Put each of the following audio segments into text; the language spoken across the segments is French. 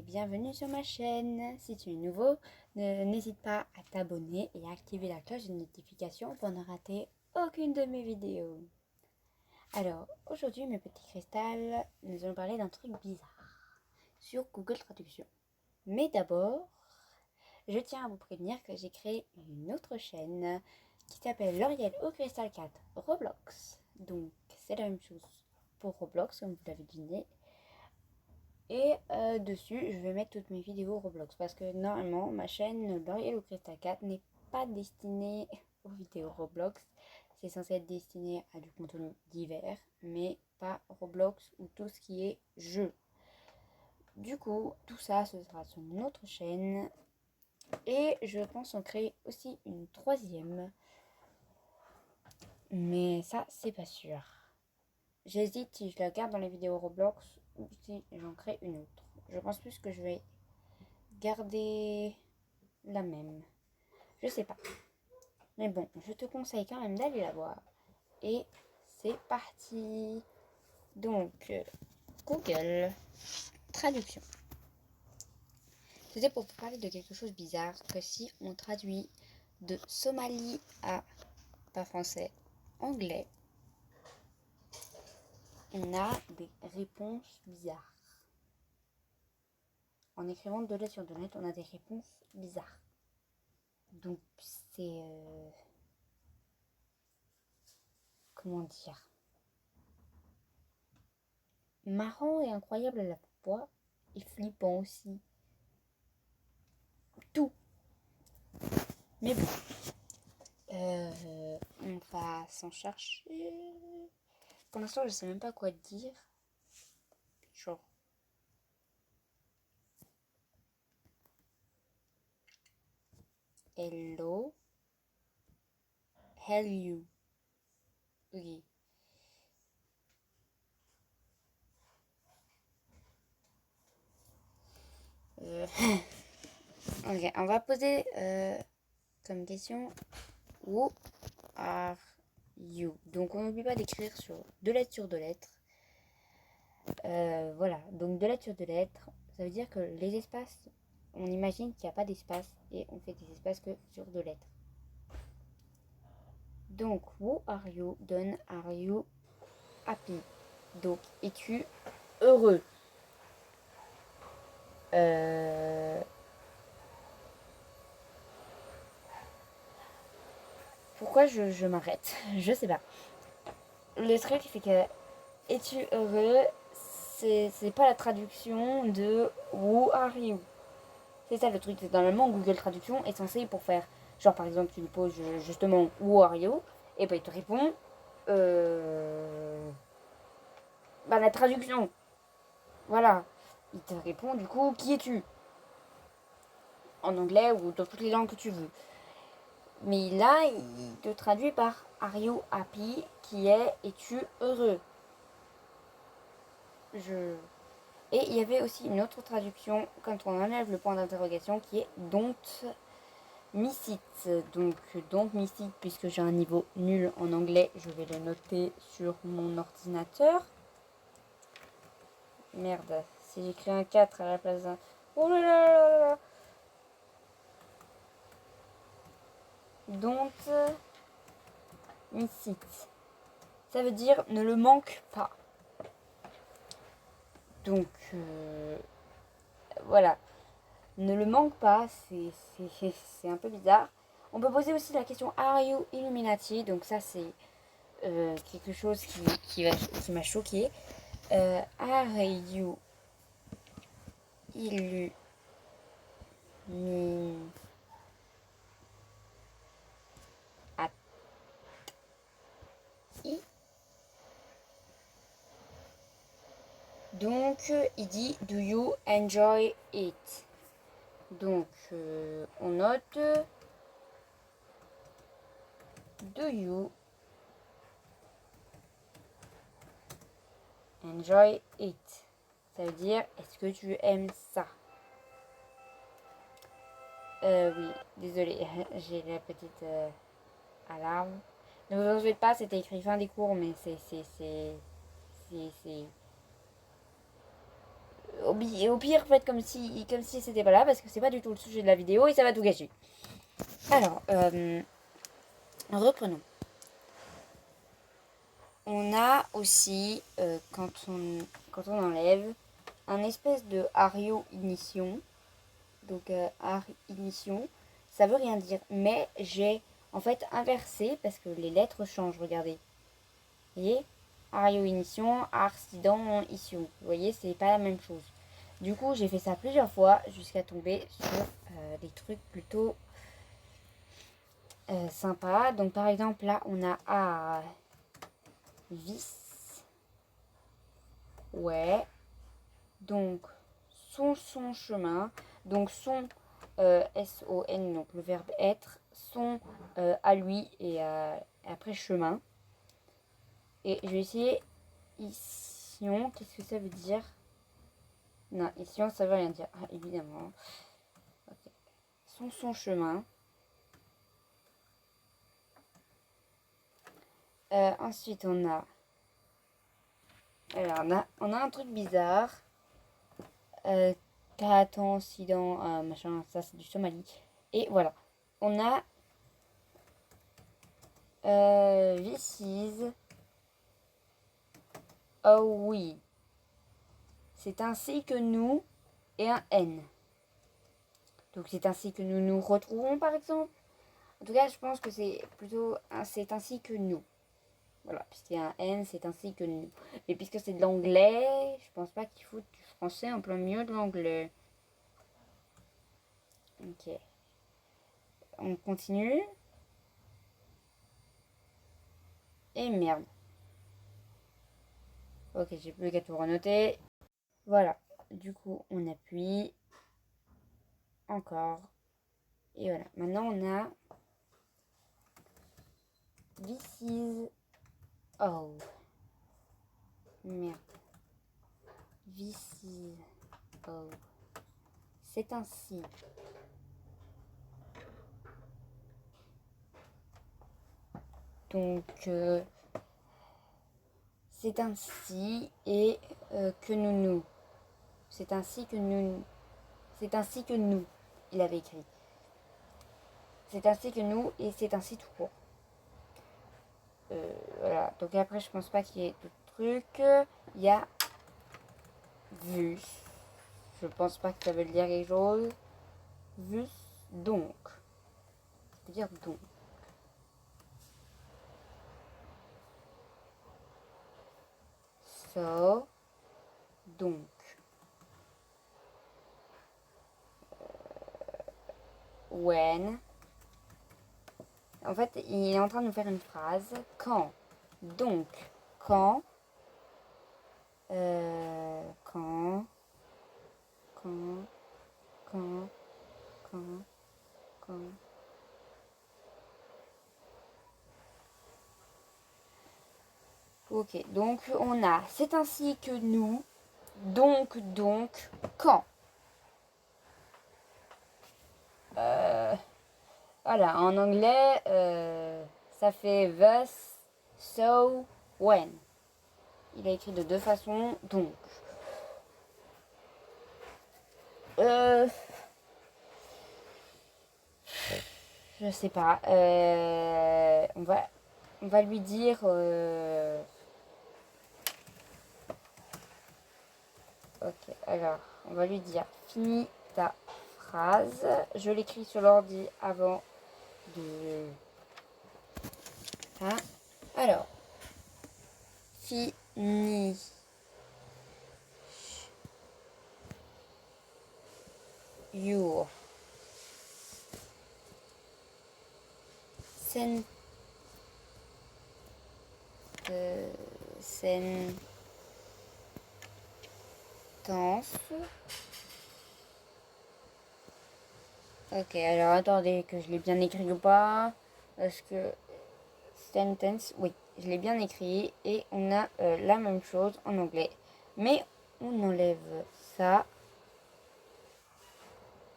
bienvenue sur ma chaîne. Si tu es nouveau, n'hésite pas à t'abonner et à activer la cloche de notification pour ne rater aucune de mes vidéos. Alors, aujourd'hui mes petits cristals, nous allons parler d'un truc bizarre sur Google Traduction. Mais d'abord, je tiens à vous prévenir que j'ai créé une autre chaîne qui s'appelle L'Oriel au Cristal 4 Roblox. Donc c'est la même chose pour Roblox comme vous l'avez deviné. Et dessus, je vais mettre toutes mes vidéos Roblox parce que normalement, ma chaîne L'Oriel au Cristal 4 n'est pas destinée aux vidéos Roblox. C'est censé être destiné à du contenu divers, mais pas Roblox ou tout ce qui est jeu. Du coup, tout ça, ce sera sur une autre chaîne. Et je pense en créer aussi une troisième. Mais ça, c'est pas sûr. J'hésite si je la garde dans les vidéos Roblox ou si j'en crée une autre. Je pense plus que je vais garder la même. Je sais pas. Mais bon, je te conseille quand même d'aller la voir. Et c'est parti. Donc, Google Traduction. C'était pour parler de quelque chose de bizarre, que si on traduit de Somalie à, pas français, anglais, on a des réponses bizarres. En écrivant de lettres sur de lettres, on a des réponses bizarres. Donc c'est... comment dire, marrant et incroyable à la fois, et flippant aussi. Tout. Mais bon, on va s'en chercher. Pour l'instant, je sais même pas quoi dire. Genre... Hello. Hell you. Ok. Ok, on va poser comme question Who are you? Donc on n'oublie pas d'écrire sur deux lettres sur deux lettres. Voilà, donc deux lettres sur deux lettres, ça veut dire que les espaces, on imagine qu'il n'y a pas d'espace et on fait des espaces que sur deux lettres. Donc, who are you donne are you happy? Donc, es-tu heureux? Pourquoi je m'arrête? Je sais pas. Le truc, c'est que es-tu heureux? C'est pas la traduction de who are you? C'est ça le truc, c'est normalement Google Traduction est censé pour faire, genre par exemple tu lui poses justement Who are you? Et ben il te répond la traduction. Voilà. Il te répond du coup qui es-tu? En anglais ou dans toutes les langues que tu veux. Mais là, il te traduit par Are you happy? Qui est es-tu heureux? Et il y avait aussi une autre traduction quand on enlève le point d'interrogation qui est Don't miss it. Donc don't miss it, puisque j'ai un niveau nul en anglais, je vais le noter sur mon ordinateur. Merde, si j'écris un 4 à la place d'un... Oh là là là là. Don't miss it. Ça veut dire ne le manque pas. Donc voilà. Ne le manque pas, c'est un peu bizarre. On peut poser aussi la question Are you Illuminati? Donc ça c'est quelque chose qui m'a choqué. Are you Illuminati? Donc il dit Do you enjoy it? Donc on note Do you enjoy it? Ça veut dire est-ce que tu aimes ça? Oui, désolé, j'ai la petite alarme. Ne vous en faites pas, c'était écrit fin des cours, mais c'est au pire, faites comme si c'était pas là, parce que c'est pas du tout le sujet de la vidéo et ça va tout gâcher. Alors, reprenons. On a aussi, quand on enlève, un espèce de Ario Ignition. Donc, Ar Ignition, ça veut rien dire. Mais j'ai en fait inversé, parce que les lettres changent, regardez. Vous voyez, Ario Ignition, Arcident, Ition. Vous voyez, c'est pas la même chose. Du coup, j'ai fait ça plusieurs fois jusqu'à tomber sur des trucs plutôt sympas. Donc, par exemple, là, on a vis. Ouais. Donc, son chemin. Donc, son S-O-N, donc le verbe être. Son à lui et après chemin. Et je vais essayer ision. Qu'est-ce que ça veut dire? Non, ision, ça veut rien dire. Ah, évidemment. Okay. Son chemin. Ensuite, on a... Alors, on a un truc bizarre. Katan, Sidan, machin, ça c'est du Somalie. Et voilà. On a this is. Oh oui. C'est ainsi que nous et un N. Donc c'est ainsi que nous nous retrouvons par exemple. En tout cas, je pense que c'est plutôt c'est ainsi que nous. Voilà, puisqu'il y a un N, c'est ainsi que nous. Mais puisque c'est de l'anglais, je pense pas qu'il faut du français en plein milieu de l'anglais. Ok. On continue. Et merde. Ok, j'ai plus qu'à tout renoter. Voilà. Du coup, on appuie. Encore. Et voilà. Maintenant, on a this is. Oh. Merde. This is. Oh. C'est ainsi. Donc, c'est ainsi et que nous. C'est ainsi que nous. C'est ainsi que nous. Il avait écrit. C'est ainsi que nous et c'est ainsi tout court. Voilà. Donc après, je pense pas qu'il y ait d'autres trucs. Il y a vu. Je pense pas que ça veut dire quelque chose. Vu. Donc. Ça veut dire donc. So. Donc. When. En fait, il est en train de nous faire une phrase. Quand. Donc. Quand. Quand. Quand. Quand. Quand. Quand. Ok, donc on a c'est ainsi que nous, donc, quand. Voilà, en anglais, ça fait thus, so, when. Il a écrit de deux façons, donc. Je sais pas. On va lui dire. Ok, alors, on va lui dire finis ta phrase. Je l'écris sur l'ordi avant de. Hein? Alors, fini. Your sentence. Ok, alors attendez que je l'ai bien écrit ou pas. Parce que sentence, oui, je l'ai bien écrit. Et on a la même chose en anglais. Mais on enlève ça.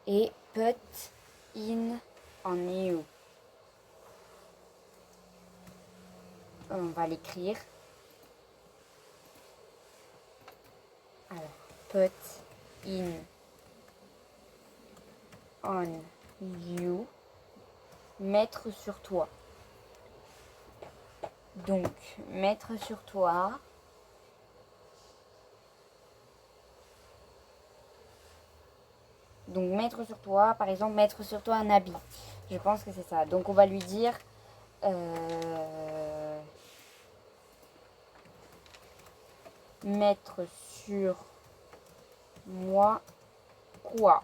Et put in on you. On va l'écrire. Alors, put in, on, you. Mettre sur toi. Donc, mettre sur toi. Donc, mettre sur toi, par exemple, mettre sur toi un habit. Je pense que c'est ça. Donc, on va lui dire... mettre sur moi quoi?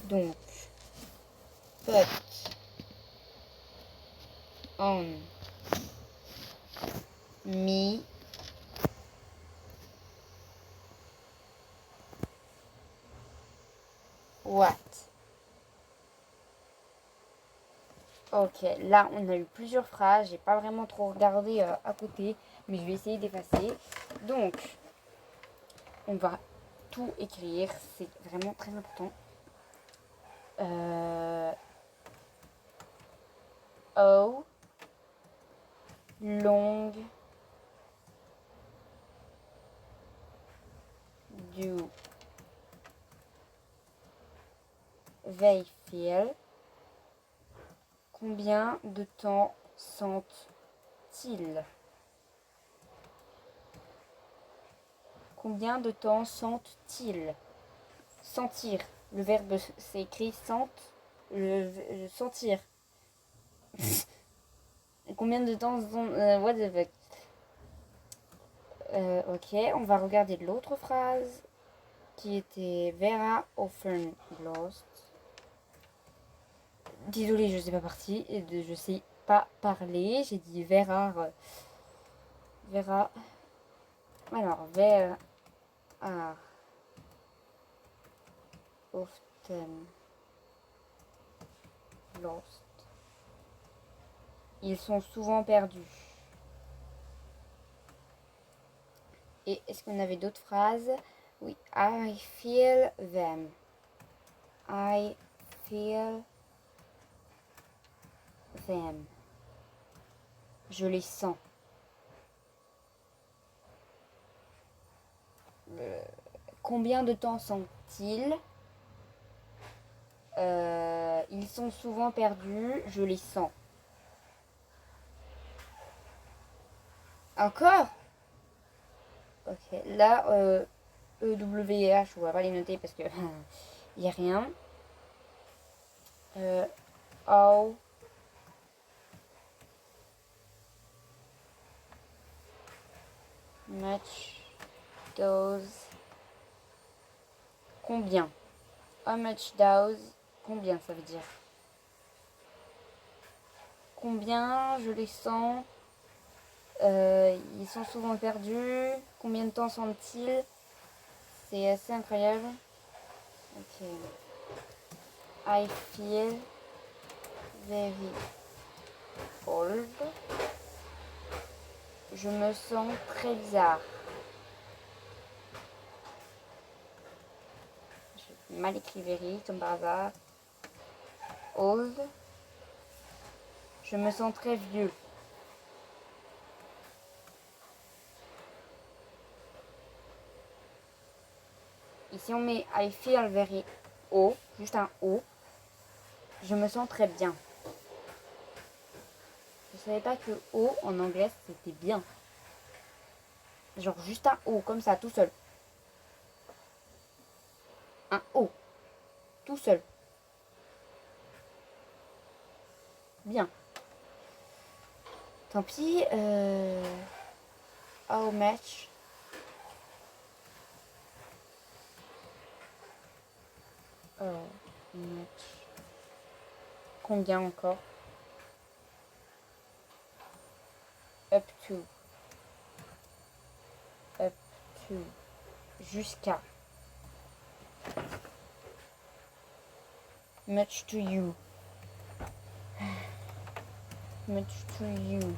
Donc, put on me what? Ok, là on a eu plusieurs phrases, j'ai pas vraiment trop regardé à côté, mais je vais essayer d'effacer. Donc, on va tout écrire, c'est vraiment très important. How long do they feel? Combien de temps sentent-ils? Combien de temps sentent-ils? Sentir. Le verbe c'est écrit sente. Le sentir. Combien de temps what the fuck? Ok, on va regarder l'autre phrase qui était Vera often lost. Désolée, je sais pas partie et je sais pas parler. J'ai dit Vera. Vera. Alors, Vera are often lost. Ils sont souvent perdus. Et est-ce qu'on avait d'autres phrases? Oui, I feel them. I feel them. Je les sens. Combien de temps sont-ils? Ils sont souvent perdus. Je les sens. Encore? Ok, là, EWH, on va pas les noter parce que il n'y a rien. How much does... Combien? How much does... Combien ça veut dire? Combien? Je les sens. Ils sont souvent perdus. Combien de temps sont-ils? C'est assez incroyable. Ok. I feel very old. Je me sens très bizarre. J'ai mal écrit very comme par hasard. Old. Je me sens très vieux. Ici on met I feel very O, juste un O. Je me sens très bien. Je savais pas que O en anglais c'était bien. Genre juste un O comme ça tout seul. Un O. Tout seul. Bien. Tant pis. How much? Combien encore? Up to. Up to. Jusqu'à. Much to you. Much to you.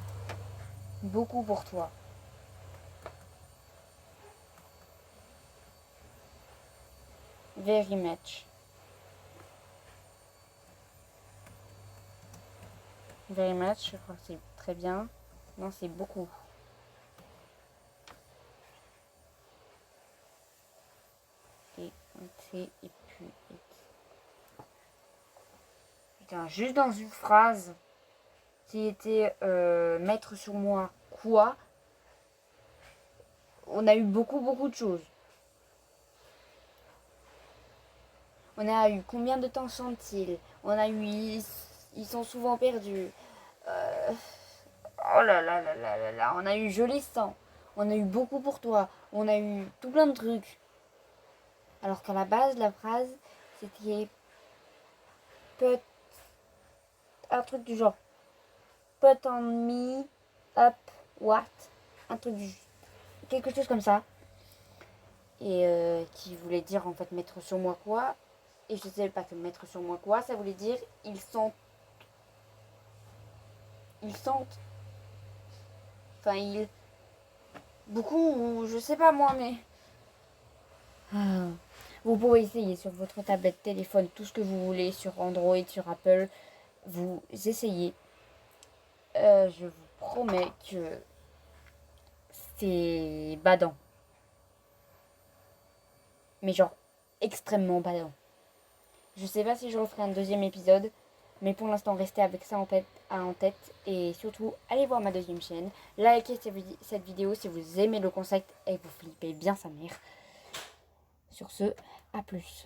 Beaucoup pour toi. Very much. Very much, je crois que c'est très bien. Non, c'est beaucoup. c'est et puis... Putain, juste dans une phrase, s'il était mettre sur moi quoi, on a eu beaucoup de choses. On a eu combien de temps sont-ils? On a eu ils sont souvent perdus. Oh là là là là là là. On a eu je les sens. On a eu beaucoup pour toi. On a eu tout plein de trucs. Alors qu'à la base, la phrase, c'était put, un truc du genre put on me up what, un truc du quelque chose comme ça. Et qui voulait dire en fait mettre sur moi quoi. Et je ne savais pas que mettre sur moi quoi, ça voulait dire ils sentent. Enfin, ils. Beaucoup, ou je sais pas moi, mais. Ah. Vous pouvez essayer sur votre tablette, téléphone, tout ce que vous voulez, sur Android, sur Apple. Vous essayez. Je vous promets que c'est badant. Mais genre, extrêmement badant. Je sais pas si je referai un deuxième épisode. Mais pour l'instant, restez avec ça en tête. Et surtout, allez voir ma deuxième chaîne. Likez cette vidéo si vous aimez le concept et vous flippez bien sa mère. Sur ce, à plus.